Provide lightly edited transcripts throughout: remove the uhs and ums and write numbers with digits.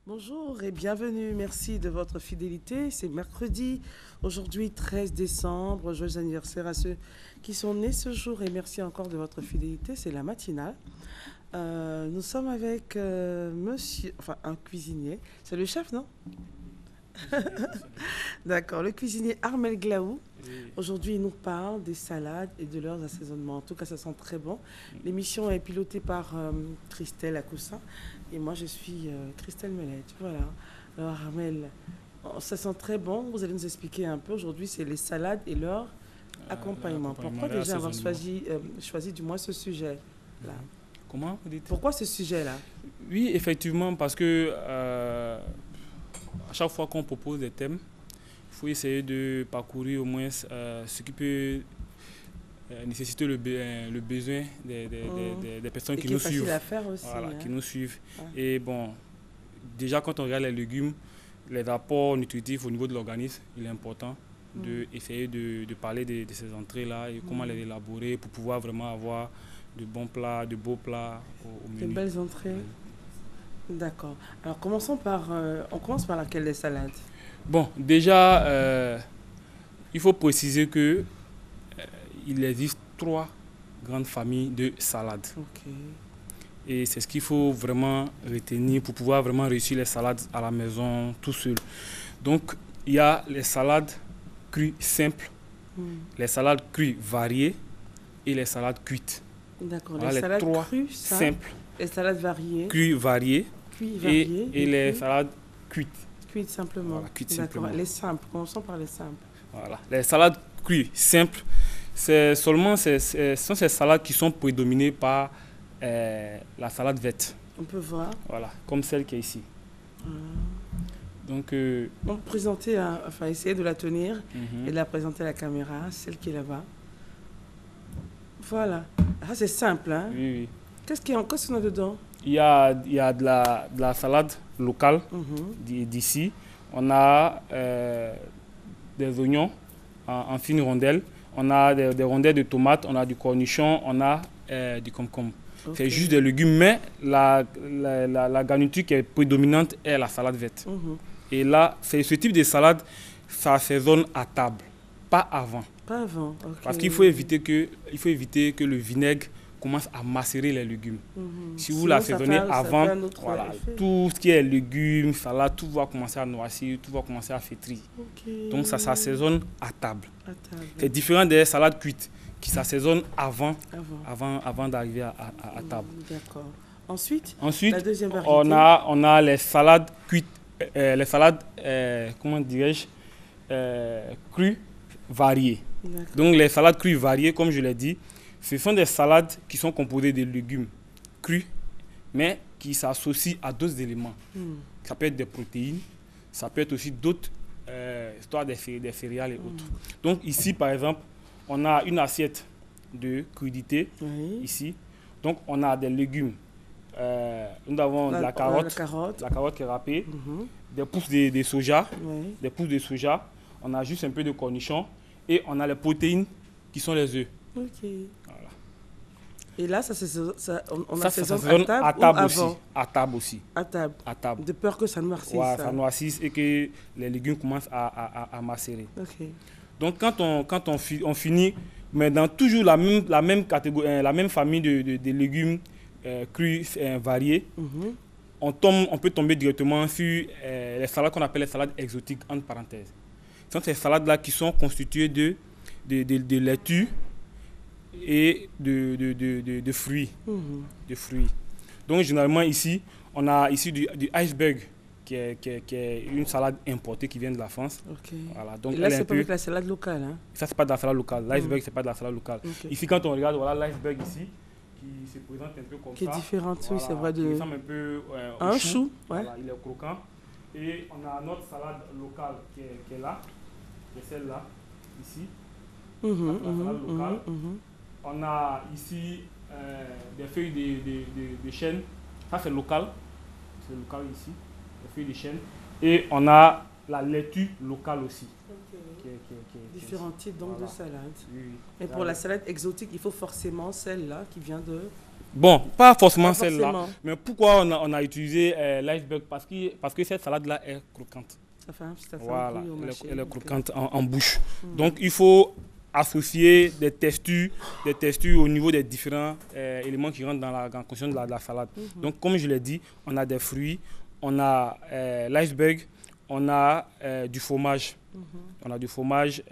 Bonjour et bienvenue. Merci de votre fidélité. C'est mercredi, aujourd'hui 13 décembre. Joyeux anniversaire à ceux qui sont nés ce jour et merci encore de votre fidélité. C'est la matinale. Nous sommes avec monsieur, enfin un cuisinier. C'est le chef, non? D'accord, le cuisinier Armel Glaou. Et- Aujourd'hui, il nous parle des salades et de leurs assaisonnements. En tout cas, ça sent très bon. L'émission est pilotée par Christelle Akoussa et moi, je suis Christelle Mellet. Voilà. Alors, Armel, ça sent très bon. Vous allez nous expliquer un peu. Aujourd'hui, c'est les salades et leur accompagnement. Pourquoi et déjà avoir l'assaisonnement. choisi du moins ce sujet-là? Comment vous dites? Pourquoi ce sujet-là? Oui, effectivement, parce que à chaque fois qu'on propose des thèmes, il faut essayer de parcourir au moins ce qui peut nécessiter le besoin des personnes Et qui qui est nous facile suivent. à faire aussi. Voilà, Hein. qui nous suivent. Ouais. Et bon, déjà quand on regarde les légumes, les apports nutritifs au niveau de l'organisme, il est important d'essayer de parler de ces entrées-là et comment les élaborer pour pouvoir vraiment avoir de bons plats, de beaux plats au De menu. belles entrées. D'accord. Alors, on commence par laquelle des salades? Bon, déjà, il faut préciser que il existe trois grandes familles de salades. Ok. Et c'est ce qu'il faut vraiment retenir pour pouvoir vraiment réussir les salades à la maison tout seul. Donc, il y a les salades crues simples, les salades crues variées et les salades cuites. D'accord. Voilà Les les salades trois crues, simples, les salades variées, crues variées cuites variées et les cuites, salades cuites. cuites simplement. Voilà, cuites D'accord. simplement. Les simples. Commençons par les simples. Voilà. Les salades crues simples, c'est seulement ce sont ces salades qui sont prédominées par la salade verte. On peut voir. Voilà, comme celle qui est ici. Donc, Donc, enfin, essayer de la tenir mhm. et de la présenter à la caméra, celle qui est là-bas. Voilà. Ah, c'est simple, hein? Oui, oui. Qu'est-ce qu'on a dedans? Il y a de la salade locale d'ici. On a des oignons en fines rondelles. On a des rondelles de tomates. On a du cornichon. On a du concombre. Ok. C'est juste des légumes, mais la garniture qui est prédominante est la salade verte. Et là, c'est ce type de salade, ça assaisonne à table, pas avant. Pas avant. Ok. Parce qu'il faut éviter que le vinaigre commence à macérer les légumes. Si vous Sinon, l'assaisonnez ça fait avant, un autre voilà, effet. tout ce qui est légumes, salade, tout va commencer à noircir, tout va commencer à flétrir. Ok. Donc ça s'assaisonne à table. À table. C'est différent des salades cuites qui s'assaisonnent Avant. avant d'arriver à table. D'accord. Ensuite, Ensuite, la deuxième variété. on a les salades cuites, les salades, comment dirais-je, crues variées. D'accord. Donc les salades crues variées, comme je l'ai dit, ce sont des salades qui sont composées de légumes crus, mais qui s'associent à d'autres éléments. Ça peut être des protéines, ça peut être aussi d'autres, histoire des céréales et autres. Donc ici, par exemple, on a une assiette de crudité, Oui. ici. Donc on a des légumes. Nous avons la La carotte qui est râpée, des pousses de soja, Oui. des pousses de soja. On a juste un peu de cornichon et on a les protéines qui sont les œufs. Ok. Voilà. Et là, on Ça assaisonne s'assaisonne à table, ou aussi. avant? À table aussi. À table. À table. De peur que ça noircisse. Ouais, ça. ça noircisse et que les légumes commencent à macérer. Ok. Donc quand on finit, mais dans toujours la même catégorie, la même famille de légumes crus variés, on peut tomber directement sur les salades qu'on appelle les salades exotiques, entre parenthèses. Ce sont ces salades-là qui sont constituées de laitue et de fruits. De fruits. Donc généralement ici, on a ici du iceberg qui est une salade importée qui vient de la France. Ok. Voilà, donc Et là, elle est c'est un pas peu... avec la salade locale. Hein? Ça, c'est pas de la salade locale. L'iceberg, c'est pas de la salade locale. Ok. Ici, quand on regarde, voilà l'iceberg ici, qui se présente un peu comme Qui ça. est différente, oui, Voilà, c'est vrai. qui ressemble un peu au Un chou. chou, ouais. Voilà, il est croquant. Et on a notre salade locale qui est là, qui est celle-là, ici. Ça, c'est la salade locale. On a ici des feuilles de chêne. Ça, c'est local. C'est local ici. Des feuilles de chêne. Et on a la laitue locale aussi. Qui est Différents types donc voilà. de salades. Oui, oui. Et pour la salade exotique, il faut forcément celle-là qui vient de Bon, pas forcément Pas celle-là. forcément. Mais pourquoi on a utilisé l'iceberg? Parce que cette salade-là est croquante. Ça fait un Voilà, bruit au mâché, elle est donc, croquante en bouche. Donc, il faut associer des textures au niveau des différents éléments qui rentrent dans la composition de la salade. Donc, comme je l'ai dit, on a des fruits, on a l'iceberg, on a du fromage. On a du fromage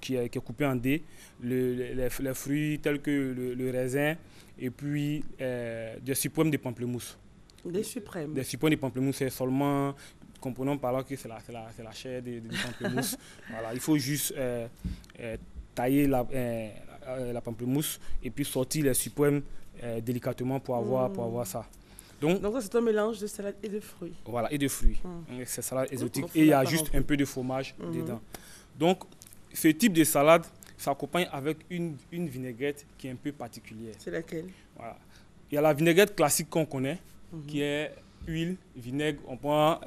qui est coupé en dés, les fruits tels que le raisin et puis des suprêmes de pamplemousse. Des suprêmes. Des suprêmes de pamplemousse, c'est seulement, comprenons par là que c'est la chair de pamplemousse. Voilà, il faut juste tailler la pamplemousse et puis sortir les suprêmes délicatement pour avoir ça. Donc ça, c'est un mélange de salade et de fruits. Voilà, et de fruits. C'est salade exotique. Et il y a juste un peu de fromage dedans. Donc, ce type de salade s'accompagne avec une vinaigrette qui est un peu particulière. C'est laquelle? Voilà. Il y a la vinaigrette classique qu'on connaît, qui est huile, vinaigre. On prend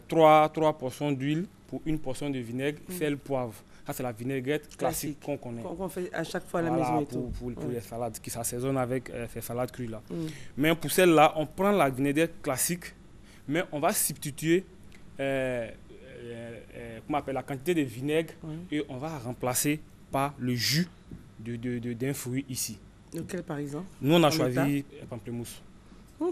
3 portions d'huile pour une portion de vinaigre, sel, poivre. Ça, c'est la vinaigrette classique qu'on connaît. Qu'on fait à chaque fois à la voilà, maison et tout. Pour les salades, qui s'assaisonne avec ces salades crues-là. Mais pour celle-là, on prend la vinaigrette classique, mais on va substituer la quantité de vinaigre et on va remplacer par le jus d'un fruit ici. Lequel, par exemple? Nous, on a choisi pamplemousse.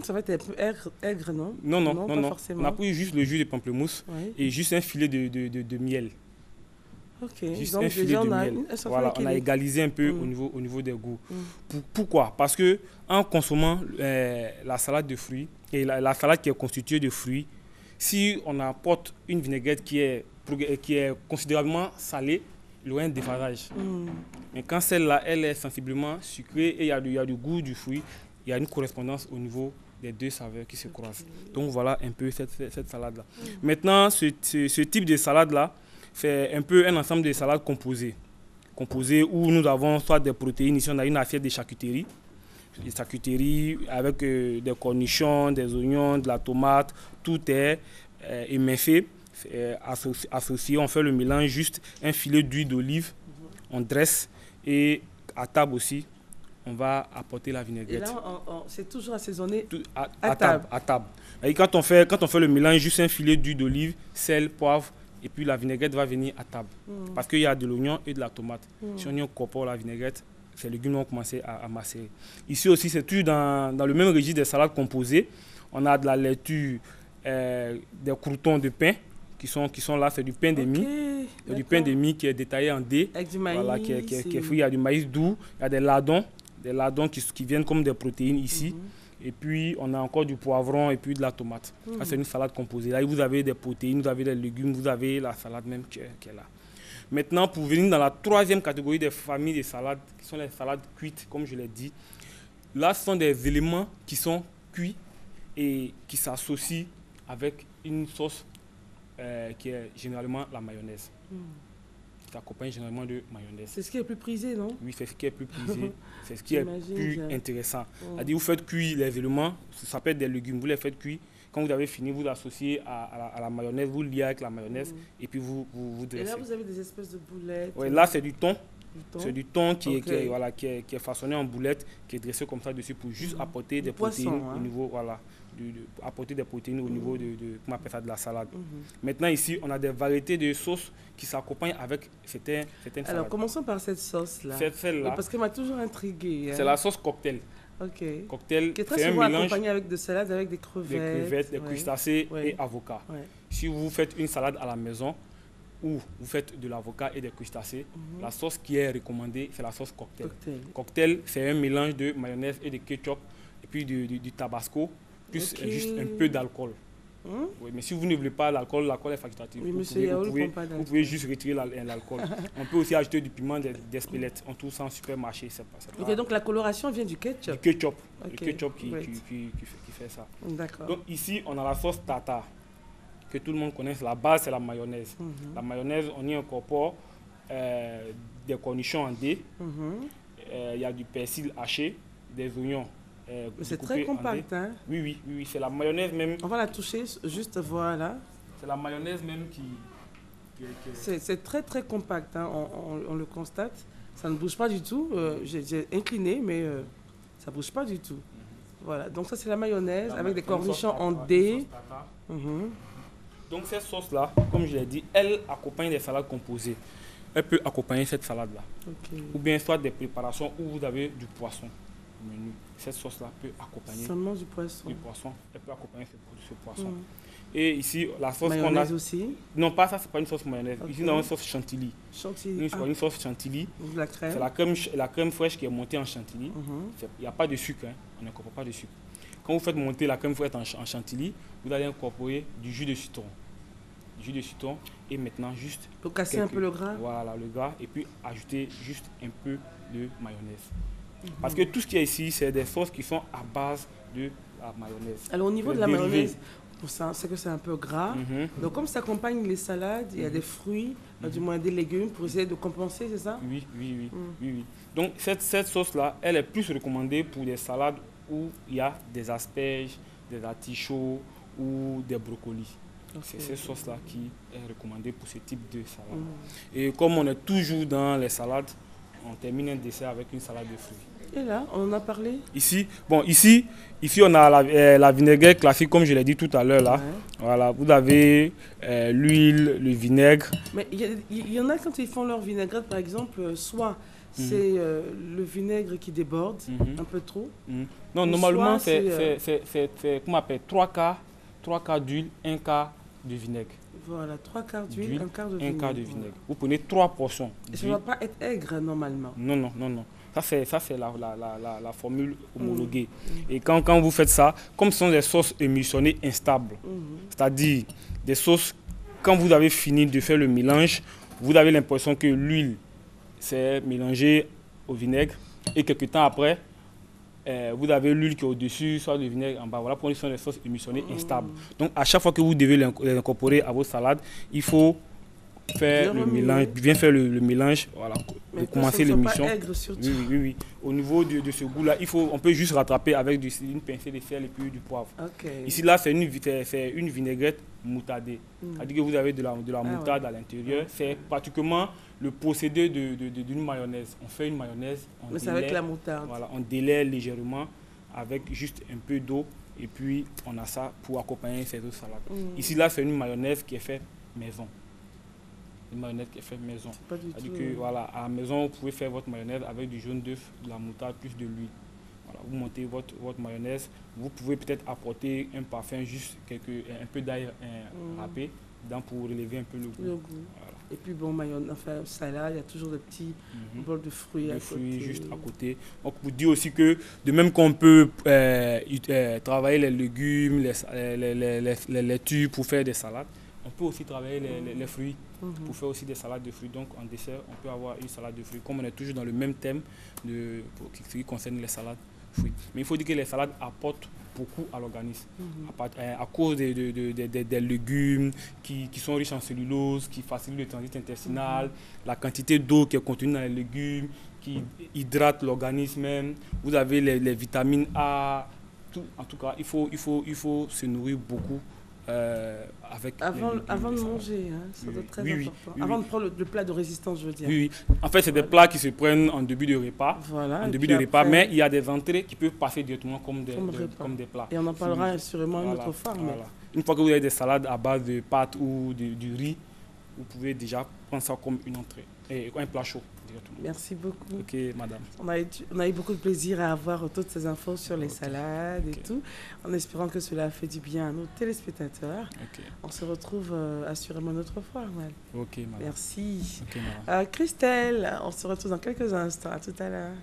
Ça va être un peu aigre, non? Non, pas forcément. On a pris juste le jus de pamplemousse et juste un filet de miel. Ok, juste donc un filet déjà de on a miel. voilà, on a égalisé un peu au niveau des goûts. Pourquoi? Parce que en consommant la salade de fruits et la salade qui est constituée de fruits, si on apporte une vinaigrette qui est considérablement salée, il y aura un déphasage. Mais quand celle-là, elle est sensiblement sucrée et il y a du goût du fruit, il y a une correspondance au niveau des deux saveurs qui se croisent. Donc voilà un peu cette salade-là. Maintenant, ce type de salade-là, c'est un peu un ensemble de salades composées où nous avons soit des protéines. Ici, on a une assiette de charcuterie. Des charcuteries avec des cornichons, des oignons, de la tomate. Tout est émincé, associé. On fait le mélange, juste un filet d'huile d'olive. On dresse et à table aussi, on va apporter la vinaigrette. Et là, c'est toujours assaisonné à table. À table. Et quand on fait le mélange, juste un filet d'huile d'olive, sel, poivre, et puis la vinaigrette va venir à table. Parce qu'il y a de l'oignon et de la tomate. Si on y incorpore la vinaigrette, ces légumes vont commencer à macérer. Ici aussi, c'est toujours dans le même registre des salades composées. On a de la laitue, des croûtons de pain qui sont là. C'est du pain de mie. C'est du pain de mie qui est détaillé en dés. Avec du maïs. Voilà, qui est frit. Il y a du maïs doux. Il y a des ladons qui viennent comme des protéines ici. Et puis, on a encore du poivron et puis de la tomate. Ça, c'est une salade composée. Là, vous avez des protéines, vous avez des légumes, vous avez la salade même qui est là. Maintenant, pour venir dans la troisième catégorie des familles de salades, qui sont les salades cuites, comme je l'ai dit. Là, ce sont des éléments qui sont cuits et qui s'associent avec une sauce qui est généralement la mayonnaise. Ça accompagne généralement de mayonnaise. C'est ce qui est plus prisé, non? Oui, c'est ce qui est plus prisé, c'est ce qui est plus intéressant. C'est-à-dire, vous faites cuire les éléments, ça peut être des légumes, vous les faites cuire. Quand vous avez fini, vous l'associez à la mayonnaise, vous liez avec la mayonnaise et puis vous dressez. Et là, vous avez des espèces de boulettes. Oui, là, c'est du thon. C'est du thon qui est façonné en boulettes, qui est dressé comme ça dessus pour juste apporter des protéines au niveau, apporter des protéines au niveau de la salade. Maintenant ici, on a des variétés de sauces qui s'accompagnent avec certaines salades. Alors commençons par cette sauce-là. Celle-là. Parce qu'elle m'a toujours intriguée. C'est la sauce cocktail. Ok. Cocktail, qui est très souvent accompagné avec de salade, avec des crevettes. Des crustacés et avocats. Si vous faites une salade à la maison, ou vous faites de l'avocat et des crustacés, la sauce qui est recommandée, c'est la sauce cocktail. Cocktail, c'est un mélange de mayonnaise et de ketchup, et puis du tabasco, plus juste un peu d'alcool. Oui, mais si vous ne voulez pas l'alcool, l'alcool est facultatif. Oui, vous pouvez juste retirer l'alcool. On peut aussi ajouter du piment d'Espelette. On trouve ça en supermarché. Ok, donc la coloration vient du ketchup. Du ketchup. Le ketchup qui fait ça. D'accord. Donc ici, on a la sauce tartare, que tout le monde connaît. La base, c'est la mayonnaise. La mayonnaise, on y incorpore des cornichons en dés. Il y a du persil haché, des oignons. C'est très compact, hein? Oui, c'est la mayonnaise même. On va la toucher, juste voilà. C'est la mayonnaise même qui... C'est très très compact, hein? On le constate. Ça ne bouge pas du tout. J'ai incliné, mais Ça ne bouge pas du tout. Voilà, donc ça c'est la mayonnaise avec des Une cornichons sauce en tartare, dés. une sauce tartare. Mhm. Donc cette sauce-là, comme je l'ai dit, elle accompagne des salades composées. Elle peut accompagner cette salade-là. Ok. Ou bien soit des préparations où vous avez du poisson au menu. Cette sauce-là peut accompagner Seulement du poisson. du poisson. Elle peut accompagner ce poisson. Mhm. Et ici, la sauce qu'on a... Mayonnaise aussi. Non, pas ça, c'est pas une sauce mayonnaise. Ok. Ici, on a une sauce chantilly. Chantilly. Une sauce chantilly. De la crème. C'est la crème fraîche qui est montée en chantilly. Mhm. Il n'y a pas de sucre, hein. On n'incorpore pas de sucre. Quand vous faites monter la crème fraîche en chantilly, vous allez incorporer du jus de citron. Du jus de citron et maintenant juste... Pour casser un peu le gras. Voilà, le gras. Et puis ajouter juste un peu de mayonnaise. Parce que tout ce qui est ici, c'est des sauces qui sont à base de la mayonnaise. Alors au niveau Le de la dérivé. mayonnaise, pour ça, c'est que c'est un peu gras. Mhm. Donc comme ça accompagne les salades, il y a des fruits, du moins des légumes pour essayer de compenser, c'est ça? Oui, oui, oui, oui, oui. Donc cette sauce-là, elle est plus recommandée pour des salades où il y a des asperges, des artichauts ou des brocolis. C'est cette sauce-là qui est recommandée pour ce type de salade. Et comme on est toujours dans les salades, on termine un dessert avec une salade de fruits. Et là, on en a parlé? Ici, on a la vinaigrette classique, comme je l'ai dit tout à l'heure là. Ouais. Voilà, vous avez l'huile, le vinaigre. Mais il y en a quand ils font leur vinaigrette, par exemple, soit c'est le vinaigre qui déborde un peu trop. Non, Ou normalement, soit c'est comment on appelle, 3 quarts d'huile, 1 quart de vinaigre. Voilà, 3 quarts d'huile, 1 quart de vinaigre. 1 quart de vinaigre. Vous prenez 3 portions. Et ça ne va pas être aigre normalement. Non, non, non, non. Ça, c'est la formule homologuée. Et quand vous faites ça, comme ce sont des sauces émulsionnées instables, c'est-à-dire des sauces, quand vous avez fini de faire le mélange, vous avez l'impression que l'huile s'est mélangée au vinaigre. Et quelques temps après, vous avez l'huile qui est au-dessus, soit le vinaigre en bas. Voilà pourquoi ce sont des sauces émulsionnées instables. Donc, à chaque fois que vous devez les incorporer à vos salades, il faut faire le mélange, bien faire le mélange, voilà, Mais commencer l'émission. l'émission. Pas aigre surtout. Oui, oui, oui. Au niveau de ce goût-là, on peut juste rattraper avec une pincée de sel et puis du poivre. Ok. Ici, là, c'est une vinaigrette moutardée. C'est-à-dire que vous avez de la moutarde à l'intérieur. C'est pratiquement le procédé d'une mayonnaise. On fait une mayonnaise, Mais c'est avec la moutarde. voilà, on délaie légèrement avec juste un peu d'eau et puis on a ça pour accompagner ces autres salades. Ici, là, c'est une mayonnaise qui est faite maison. Une mayonnaise qui est faite maison. Pas du C'est-à-dire tout. que voilà, à la maison, vous pouvez faire votre mayonnaise avec du jaune d'œuf, de la moutarde, plus de l'huile. Voilà, vous montez votre mayonnaise. Vous pouvez peut-être apporter un parfum, juste un peu d'ail râpé, pour relever un peu le goût. Le goût. Voilà. Et puis bon, enfin, salade, il y a toujours des petits bols de fruits à Les fruits côté. juste à côté. Donc, vous dire aussi que de même qu'on peut travailler les légumes, les laitues pour faire des salades, on peut aussi travailler les fruits pour faire aussi des salades de fruits. Donc, en dessert, on peut avoir une salade de fruits. Comme on est toujours dans le même thème qui concerne les salades fruits. Mais il faut dire que les salades apportent beaucoup à l'organisme. À cause des légumes qui sont riches en cellulose, qui facilitent le transit intestinal, la quantité d'eau qui est contenue dans les légumes, qui hydrate l'organisme même. Vous avez les vitamines A. En tout cas, il faut se nourrir beaucoup. Avant de manger, hein, ça doit être très important. Avant de prendre le plat de résistance, je veux dire. Oui, oui. En fait, c'est des plats qui se prennent en début de repas. Voilà, Mais il y a des entrées qui peuvent passer directement comme des plats. Et on en parlera sûrement une autre fois. Voilà. Une fois que vous avez des salades à base de pâtes ou du riz, vous pouvez déjà prendre ça comme une entrée. Et un plat chaud directement. Merci beaucoup. Ok, madame. On a eu beaucoup de plaisir à avoir toutes ces infos sur les salades et tout, en espérant que cela a fait du bien à nos téléspectateurs. On se retrouve assurément une autre fois, Armel. Ok, madame. Merci. Ok, madame. Christelle, on se retrouve dans quelques instants. À tout à l'heure.